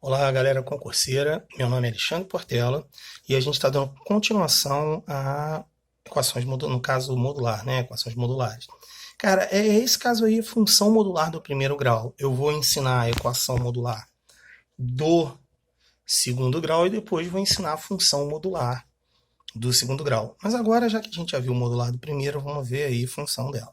Olá, galera concurseira. Meu nome é Alexandre Portela e a gente está dando continuação a equações no caso modular, né? Equações modulares. Cara, é esse caso aí, função modular do primeiro grau. Eu vou ensinar a equação modular do segundo grau e depois vou ensinar a função modular do segundo grau. Mas agora, já que a gente já viu o modular do primeiro, vamos ver aí a função dela.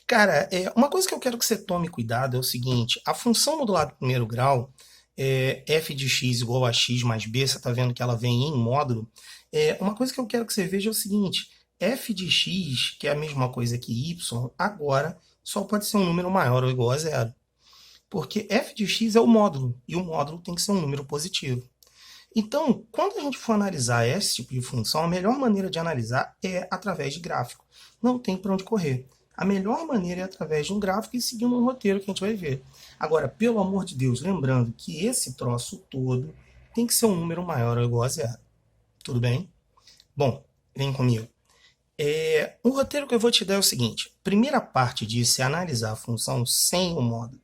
Cara, uma coisa que eu quero que você tome cuidado é o seguinte: a função modular do primeiro grau, f de x igual a x mais b, você está vendo que ela vem em módulo. Uma coisa que eu quero que você veja é o seguinte: f de x, que é a mesma coisa que y, agora só pode ser um número maior ou igual a zero. Porque f de x é o módulo, e o módulo tem que ser um número positivo. Então, quando a gente for analisar esse tipo de função, a melhor maneira de analisar é através de gráfico. Não tem para onde correr. A melhor maneira é através de um gráfico e seguindo um roteiro que a gente vai ver. Agora, pelo amor de Deus, lembrando que esse troço todo tem que ser um número maior ou igual a zero. Tudo bem? Bom, vem comigo. O roteiro que eu vou te dar é o seguinte. Primeira parte disso é analisar a função sem o módulo.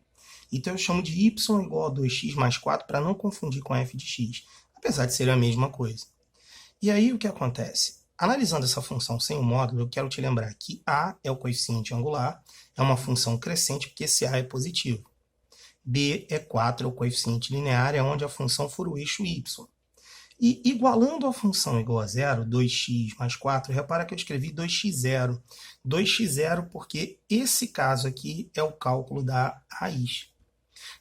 Então eu chamo de y igual a 2x mais 4 para não confundir com f de x, apesar de ser a mesma coisa. E aí o que acontece? Analisando essa função sem o módulo, eu quero te lembrar que a é o coeficiente angular, é uma função crescente porque esse a é positivo. B é 4, é o coeficiente linear, é onde a função for o eixo y. E igualando a função igual a zero, 2x mais 4, repara que eu escrevi 2x0. 2x0 porque esse caso aqui é o cálculo da raiz.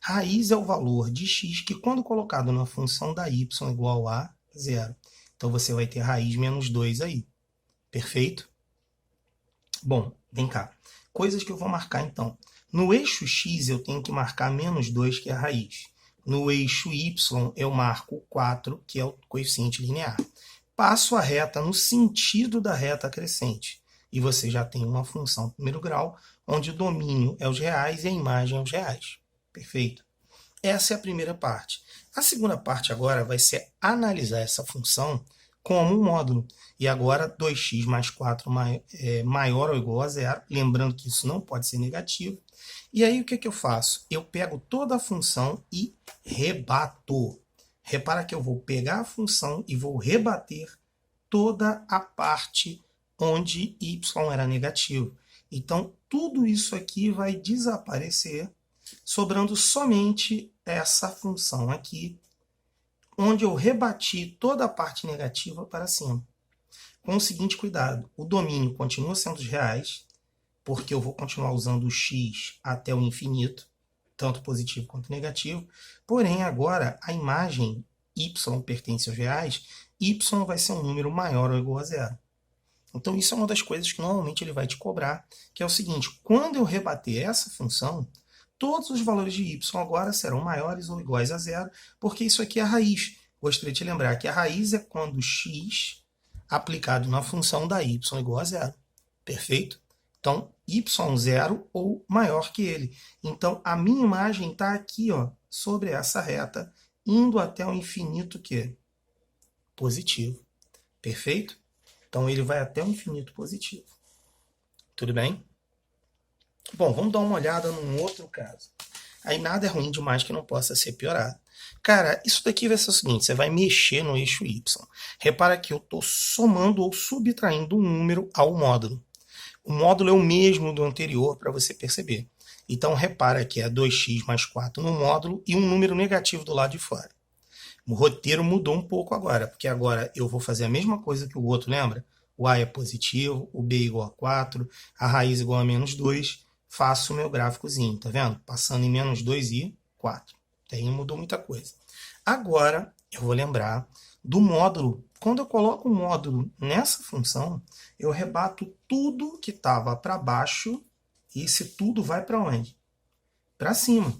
Raiz é o valor de x que, quando colocado na função da y igual a zero. Então, você vai ter raiz menos 2 aí. Perfeito? Bom, vem cá. Coisas que eu vou marcar, então. No eixo x, eu tenho que marcar menos 2, que é a raiz. No eixo y, eu marco 4, que é o coeficiente linear. Passo a reta no sentido da reta crescente. E você já tem uma função primeiro grau, onde o domínio é os reais e a imagem é os reais. Perfeito? Essa é a primeira parte. A segunda parte agora vai ser analisar essa função como um módulo. E agora 2x mais 4 maior ou igual a zero. Lembrando que isso não pode ser negativo. E aí o que eu faço? Eu pego toda a função e rebato. Repara que eu vou pegar a função e vou rebater toda a parte onde y era negativo. Então, tudo isso aqui vai desaparecer, sobrando somente essa função aqui, onde eu rebati toda a parte negativa para cima. Com o seguinte cuidado: o domínio continua sendo os reais, porque eu vou continuar usando o x até o infinito, tanto positivo quanto negativo, porém agora a imagem y pertence aos reais, y vai ser um número maior ou igual a zero. Então isso é uma das coisas que normalmente ele vai te cobrar, que é o seguinte: quando eu rebater essa função, todos os valores de y agora serão maiores ou iguais a zero, porque isso aqui é a raiz. Gostaria de te lembrar que a raiz é quando x aplicado na função dá y igual a zero. Perfeito? Então, y0 ou maior que ele. Então, a minha imagem está aqui, ó, sobre essa reta, indo até o infinito que positivo. Perfeito? Então, ele vai até o infinito positivo. Tudo bem? Bom, vamos dar uma olhada num outro caso. Aí nada é ruim demais que não possa ser piorado. Cara, isso daqui vai ser o seguinte: você vai mexer no eixo y. Repara que eu estou somando ou subtraindo um número ao módulo. O módulo é o mesmo do anterior, para você perceber. Então, repara que é 2x mais 4 no módulo e um número negativo do lado de fora. O roteiro mudou um pouco agora, porque agora eu vou fazer a mesma coisa que o outro, lembra? O a é positivo, o b é igual a 4, a raiz igual a menos 2. Faço o meu gráficozinho, tá vendo? Passando em menos 2 e 4. Até aí mudou muita coisa. Agora, eu vou lembrar do módulo. Quando eu coloco o módulo nessa função, eu rebato tudo que estava para baixo, e esse tudo vai para onde? Para cima.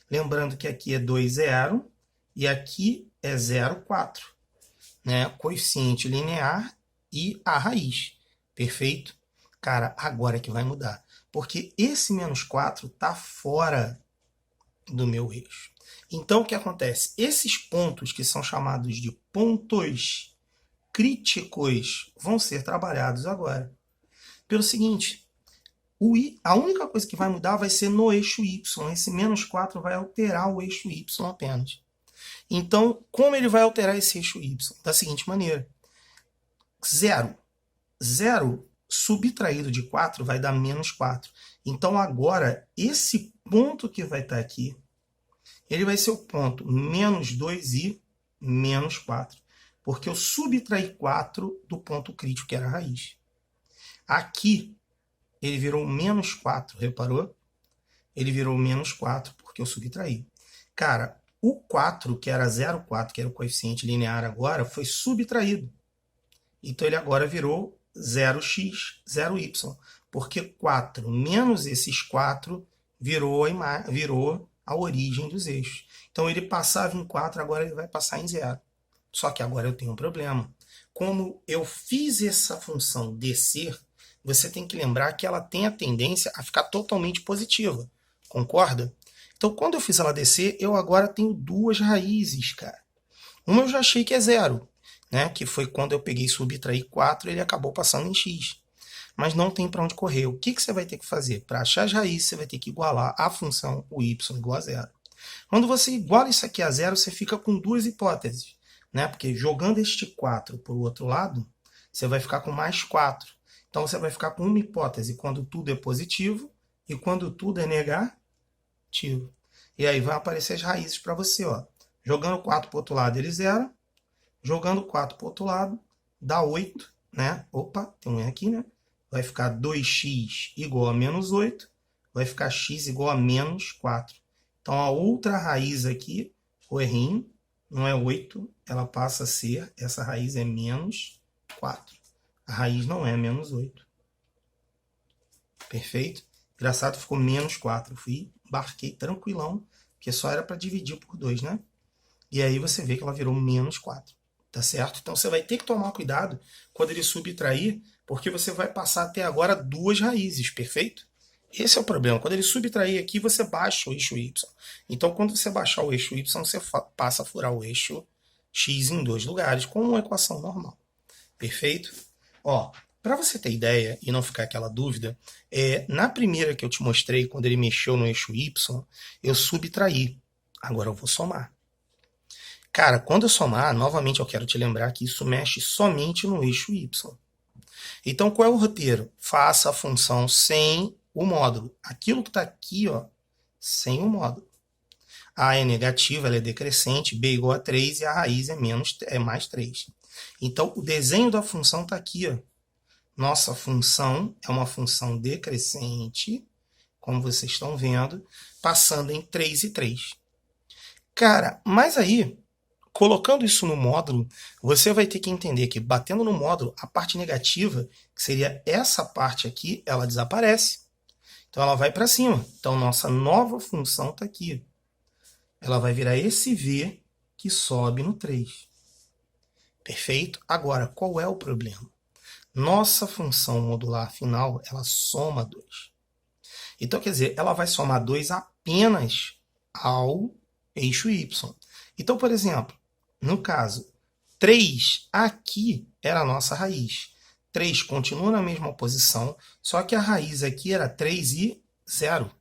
Lembrando que aqui é 2, 0, e aqui é 0, 4. Né? Coeficiente linear e a raiz. Perfeito? Cara, agora é que vai mudar. Porque esse menos 4 está fora do meu eixo. Então, o que acontece? Esses pontos, que são chamados de pontos críticos, vão ser trabalhados agora. Pelo seguinte, a única coisa que vai mudar vai ser no eixo y. Esse menos 4 vai alterar o eixo y apenas. Então, como ele vai alterar esse eixo y? Da seguinte maneira. 0. 0 subtraído de 4 vai dar menos 4. Então, agora, esse ponto que vai estar aqui, ele vai ser o ponto menos 2 e menos 4. Porque eu subtraí 4 do ponto crítico, que era a raiz. Aqui, ele virou menos 4, reparou? Ele virou menos 4 porque eu subtraí. Cara, o 4, que era 0,4, que era o coeficiente linear agora, foi subtraído. Então, ele agora virou 0x, 0y. Porque 4 menos esses 4 virou a origem dos eixos. Então, ele passava em 4, agora ele vai passar em 0. Só que agora eu tenho um problema. Como eu fiz essa função descer, você tem que lembrar que ela tem a tendência a ficar totalmente positiva. Concorda? Então, quando eu fiz ela descer, eu agora tenho duas raízes, cara. Uma eu já achei que é 0, né? Que foi quando eu peguei e subtraí 4, ele acabou passando em x. Mas não tem para onde correr. O que você vai ter que fazer? Para achar as raízes, você vai ter que igualar a função o y igual a 0. Quando você iguala isso aqui a 0, você fica com duas hipóteses, né? Porque jogando este 4 para o outro lado, você vai ficar com mais 4. Então, você vai ficar com uma hipótese quando tudo é positivo e quando tudo é negativo. E aí vai aparecer as raízes para você. Ó. Jogando 4 para o outro lado, ele zera. Jogando 4 para o outro lado, dá 8. Né? Opa, tem um erro aqui, né? Vai ficar 2x igual a menos 8. Vai ficar x igual a menos 4. Então, a outra raiz aqui, o errinho, não é 8, ela passa a ser, essa raiz é menos 4. A raiz não é menos 8. Perfeito? Engraçado, ficou menos 4. Eu embarquei tranquilão, porque só era para dividir por 2, né? E aí você vê que ela virou menos 4. Tá certo? Então você vai ter que tomar cuidado quando ele subtrair, porque você vai passar até agora duas raízes, perfeito? Esse é o problema. Quando ele subtrair aqui, você baixa o eixo y. Então, quando você baixar o eixo y, você passa a furar o eixo x em dois lugares, com uma equação normal. Perfeito? Ó, para você ter ideia e não ficar aquela dúvida, na primeira que eu te mostrei, quando ele mexeu no eixo y, eu subtraí. Agora eu vou somar. Cara, quando eu somar, novamente eu quero te lembrar que isso mexe somente no eixo y. Então, qual é o roteiro? Faça a função sem o módulo. Aquilo que está aqui, ó, sem o módulo. A é negativa, ela é decrescente, b igual a 3 e a raiz é mais 3. Então, o desenho da função está aqui. Ó. Nossa função é uma função decrescente, como vocês estão vendo, passando em 3 e 3. Cara, mas aí, colocando isso no módulo, você vai ter que entender que, batendo no módulo, a parte negativa, que seria essa parte aqui, ela desaparece. Então, ela vai para cima. Então, nossa nova função está aqui. Ela vai virar esse v que sobe no 3. Perfeito? Agora, qual é o problema? Nossa função modular final, ela soma 2. Então, quer dizer, ela vai somar 2 apenas ao eixo y. Então, por exemplo, no caso, 3 aqui era a nossa raiz. 3 continua na mesma posição, só que a raiz aqui era 3 e 0.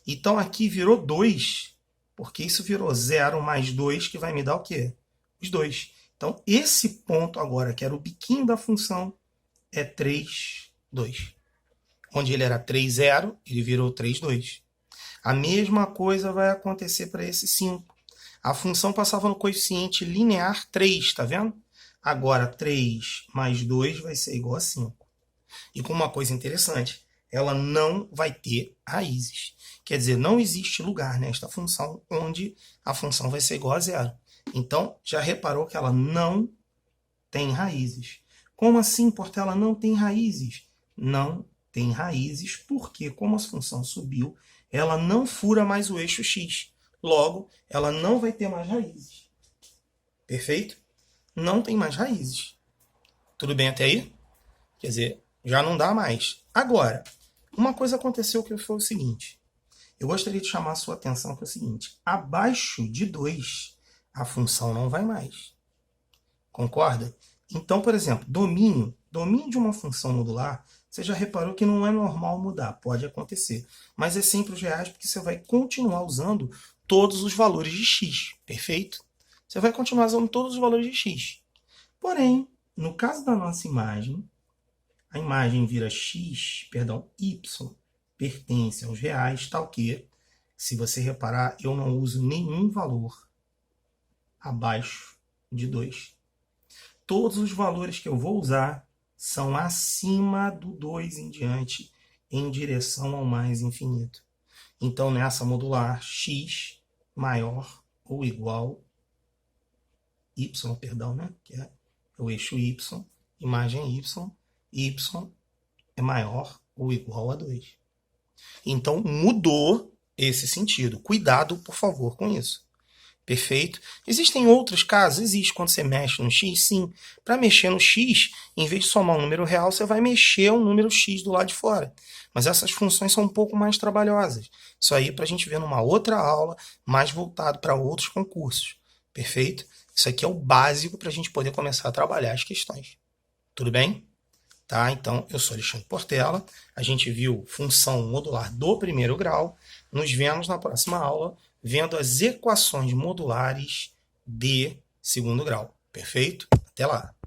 Então, aqui virou 2, porque isso virou 0 mais 2, que vai me dar o quê? Os 2. Então, esse ponto agora, que era o biquinho da função, é 3, 2. Onde ele era 3, 0, ele virou 3, 2. A mesma coisa vai acontecer para esse 5. A função passava no coeficiente linear 3, tá vendo? Agora, 3 mais 2 vai ser igual a 5. E com uma coisa interessante, ela não vai ter raízes. Quer dizer, não existe lugar nesta função onde a função vai ser igual a 0. Então, já reparou que ela não tem raízes. Como assim, Portela, não tem raízes? Não tem raízes porque, como a função subiu, ela não fura mais o eixo x. Logo, ela não vai ter mais raízes. Perfeito? Não tem mais raízes. Tudo bem até aí? Quer dizer, já não dá mais. Agora, uma coisa aconteceu que foi o seguinte. Eu gostaria de chamar a sua atenção que é o seguinte. Abaixo de 2, a função não vai mais. Concorda? Então, por exemplo, domínio de uma função modular, você já reparou que não é normal mudar, pode acontecer. Mas é sempre os reais porque você vai continuar usando todos os valores de x, perfeito? você vai continuar usando todos os valores de x. Porém, no caso da nossa imagem, a imagem vira y pertence aos reais, tal que, se você reparar, eu não uso nenhum valor abaixo de 2. Todos os valores que eu vou usar são acima do 2 em diante, em direção ao mais infinito. Então, nessa modular, x maior ou igual y, né? Que é o eixo y, imagem y é maior ou igual a 2. Então, mudou esse sentido. Cuidado, por favor, com isso. Perfeito? Existem outros casos? Existe quando você mexe no x, sim. Para mexer no x, em vez de somar um número real, você vai mexer um número x do lado de fora. Mas essas funções são um pouco mais trabalhosas. Isso aí para a gente ver numa outra aula, mais voltado para outros concursos. Perfeito? Isso aqui é o básico para a gente poder começar a trabalhar as questões. Tudo bem? Tá? Então, eu sou Alexandre Portela. A gente viu função modular do primeiro grau. Nos vemos na próxima aula, vendo as equações modulares de segundo grau. Perfeito? Até lá!